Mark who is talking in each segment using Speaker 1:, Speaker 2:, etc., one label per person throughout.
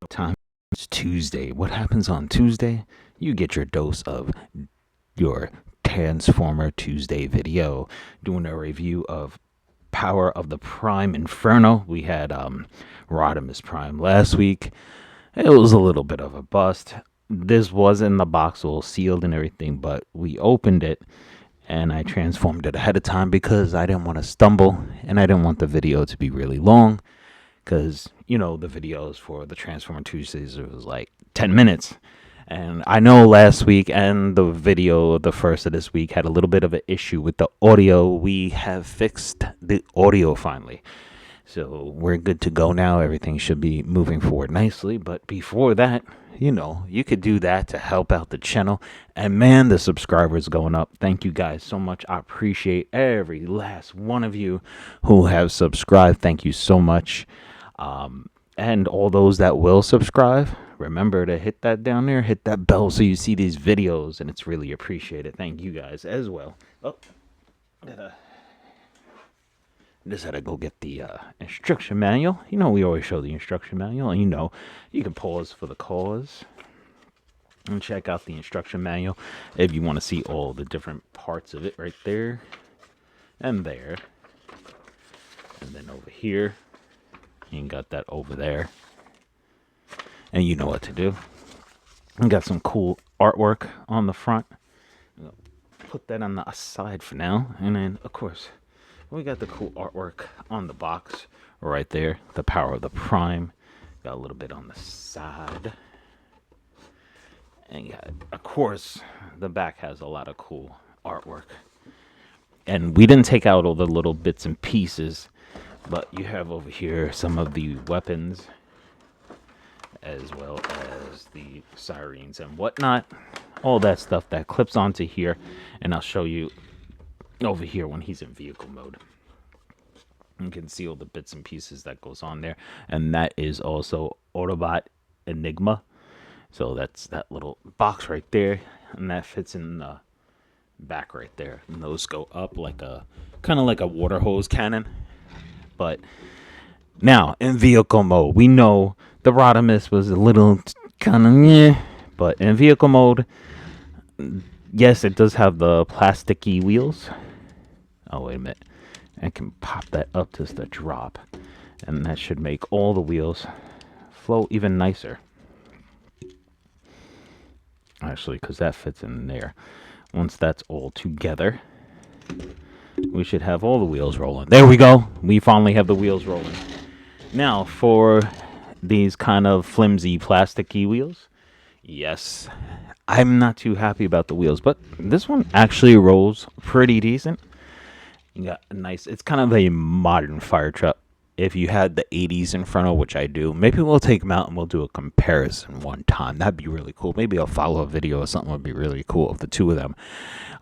Speaker 1: Time is Tuesday. What happens on Tuesday? You get your dose of your Transformer Tuesday video, doing a review of Power of the Prime Inferno. We had Rodimus Prime last week. It was a little bit of a bust. This was in the box, all sealed and everything, but we opened it and I transformed it ahead of time because I didn't want to stumble and I didn't want the video to be really long. Because, the videos for the Transformer Tuesdays, it was like 10 minutes. And I know last week and the video, the first of this week, had a little bit of an issue with the audio. We have fixed the audio finally. So we're good to go now. Everything should be moving forward nicely. But before that, you could do that to help out the channel. And man, the subscribers going up. Thank you guys so much. I appreciate every last one of you who have subscribed. Thank you so much. And all those that will subscribe, remember to hit that down there, hit that bell so you see these videos, and it's really appreciated. Thank you guys as well. Oh, just had to go get the instruction manual. We always show the instruction manual, and you can pause for the cause and check out the instruction manual if you want to see all the different parts of it right there and there. And then over here, you got that over there. And you know what to do. We got some cool artwork on the front. Put that on the side for now. And then, of course, we got the cool artwork on the box right there. The Power of the Prime. Got a little bit on the side. And yeah, of course, the back has a lot of cool artwork. And we didn't take out all the little bits and pieces, but you have over here some of the weapons, as well as the sirens and whatnot. All that stuff that clips onto here. And I'll show you over here when he's in vehicle mode. You can see all the bits and pieces that goes on there. And that is also Autobot Enigma. So that's that little box right there. And that fits in the back right there. And those go up like kind of like a water hose cannon. But now in vehicle mode, we know the Rodimus was a little kind of but in vehicle mode, yes, it does have the plasticky wheels. Oh, wait a minute. I can pop that up to the drop, and that should make all the wheels flow even nicer. Actually, because that fits in there. Once that's all together, we should have all the wheels rolling. There we go. We finally have the wheels rolling. Now, for these kind of flimsy plasticky wheels, yes, I'm not too happy about the wheels, but this one actually rolls pretty decent. You got a nice, it's kind of a modern fire truck. If you had the 80s Inferno, which I do, maybe we'll take them out and we'll do a comparison one time. That'd be really cool. Maybe I'll follow a video or something would be really cool of the two of them.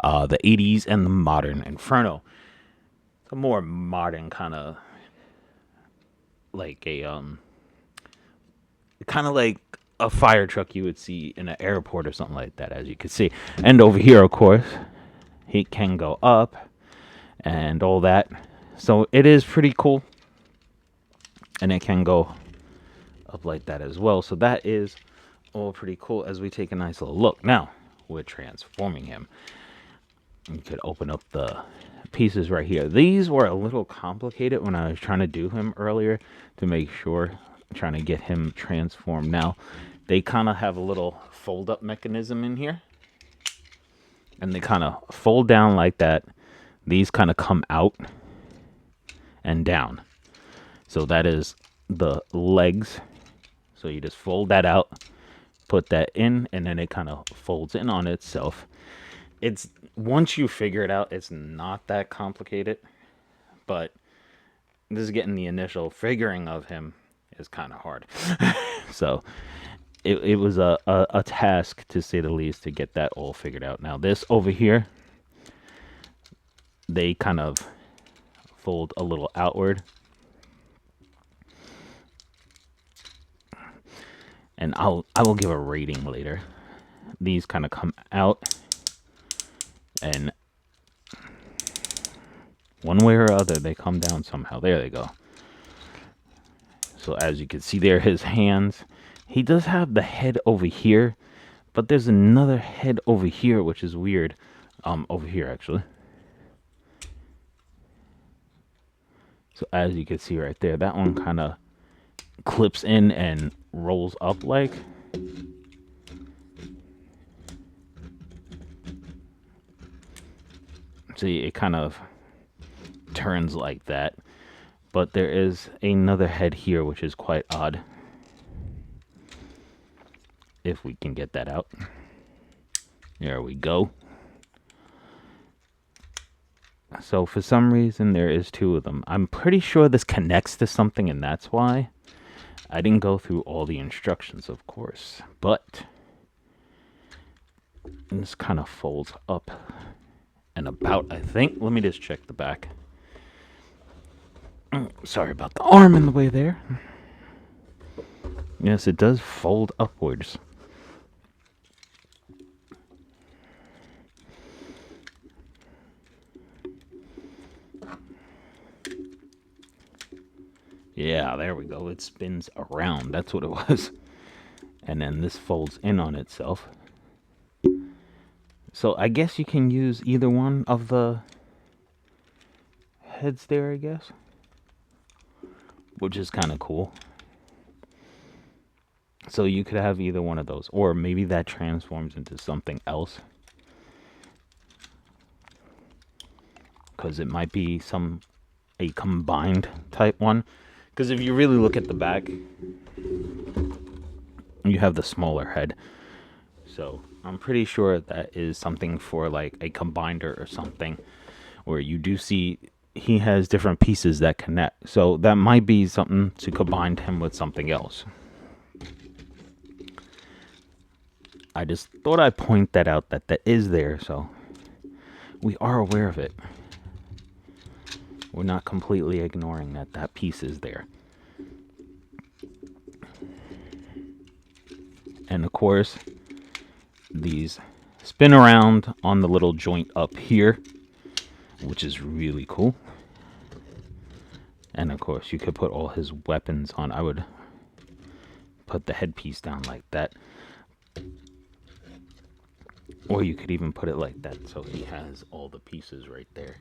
Speaker 1: The 80s and the modern Inferno. A more modern kind of like a kind of like a fire truck you would see in an airport or something like that, as you can see. And over here, of course, he can go up and all that. So it is pretty cool. And it can go up like that as well. So that is all pretty cool as we take a nice little look. Now, we're transforming him. You could open up the pieces right here. These were a little complicated when I was trying to do him earlier to make sure, trying to get him transformed. Now, they kind of have a little fold-up mechanism in here. And they kind of fold down like that. These kind of come out and down. So that is the legs. So you just fold that out, put that in, and then it kind of folds in on itself. It's once you figure it out, it's not that complicated. But this is getting the initial figuring of him is kind of hard. So it was a task, to say the least, to get that all figured out. Now this over here, they kind of fold a little outward. And I will give a rating later. These kind of come out, and one way or other, they come down somehow. There they go. So as you can see there, his hands, He does have the head over here, but there's another head over here, which is weird. Over here actually. So as you can see right there, that one kind of clips in and rolls up like. See, it kind of turns like that. But there is another head here, which is quite odd. If we can get that out. There we go. So for some reason, there is two of them. I'm pretty sure this connects to something, and that's why. I didn't go through all the instructions, of course. But this kind of folds up and about, I think. Let me just check the back. Sorry about the arm in the way there. Yes, it does fold upwards. Yeah, there we go. It spins around. That's what it was. And then this folds in on itself. So I guess you can use either one of the heads there, I guess. Which is kind of cool. So you could have either one of those. Or maybe that transforms into something else. Because it might be a combined type one. Because if you really look at the back, you have the smaller head. So I'm pretty sure that is something for like a combiner or something. Where you do see he has different pieces that connect. So that might be something to combine him with something else. I just thought I'd point that out, that is there. So we are aware of it. We're not completely ignoring that piece is there. And of course, these spin around on the little joint up here, which is really cool. And of course, you could put all his weapons on. I would put the headpiece down like that. Or you could even put it like that, so he has all the pieces right there.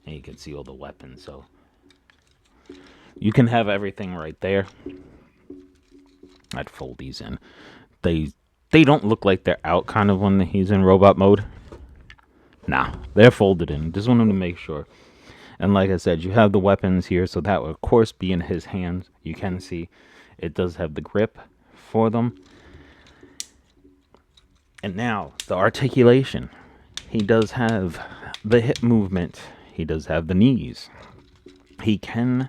Speaker 1: And you can see all the weapons, so you can have everything right there. I'd fold these in. They don't look like they're out kind of when he's in robot mode. Nah, they're folded in. Just wanted to make sure. And like I said, you have the weapons here, so that would of course be in his hands. You can see it does have the grip for them. And now, the articulation. He does have the hip movement. He does have the knees. He can...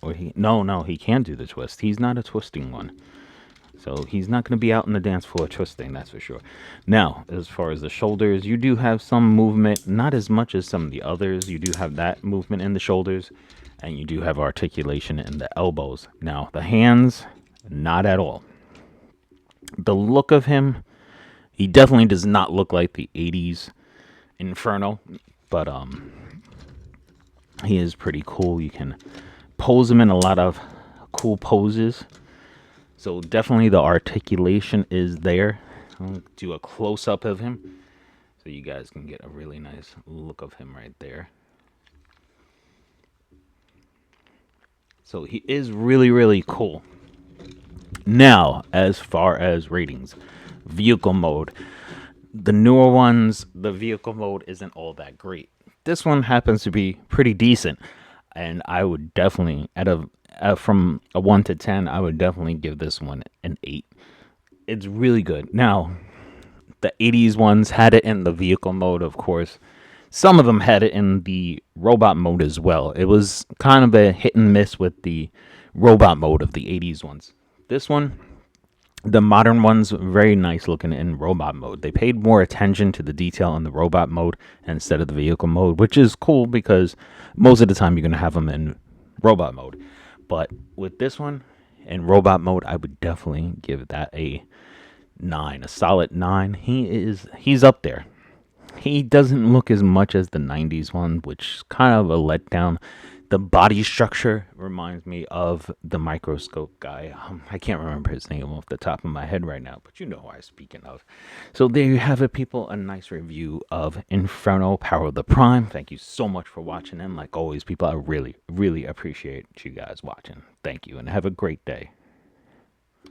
Speaker 1: No, he can do the twist. He's not a twisting one. So he's not going to be out in the dance floor twisting, that's for sure. Now, as far as the shoulders, you do have some movement. Not as much as some of the others. You do have that movement in the shoulders. And you do have articulation in the elbows. Now, the hands, not at all. The look of him, he definitely does not look like the 80s Inferno, but he is pretty cool. You can pose him in a lot of cool poses. So definitely the articulation is there. I'll do a close-up of him so you guys can get a really nice look of him right there. So he is really, really cool. Now, as far as ratings, vehicle mode. The newer ones, the vehicle mode isn't all that great. This one happens to be pretty decent. And I would definitely, from a 1 to 10, I would definitely give this one an 8. It's really good. Now, the 80s ones had it in the vehicle mode, of course. Some of them had it in the robot mode as well. It was kind of a hit and miss with the robot mode of the 80s ones. This one, the modern one's very nice looking in robot mode. They paid more attention to the detail in the robot mode instead of the vehicle mode, which is cool because most of the time you're going to have them in robot mode. But with this one, in robot mode, I would definitely give that a 9, a solid 9. He's up there. He doesn't look as much as the 90s one, which is kind of a letdown The body structure reminds me of the microscope guy. I can't remember his name off the top of my head right now, but you know who I'm speaking of. So there you have it, people. A nice review of Inferno, Power of the Prime. Thank you so much for watching. And like always, people, I really, really appreciate you guys watching. Thank you, and have a great day.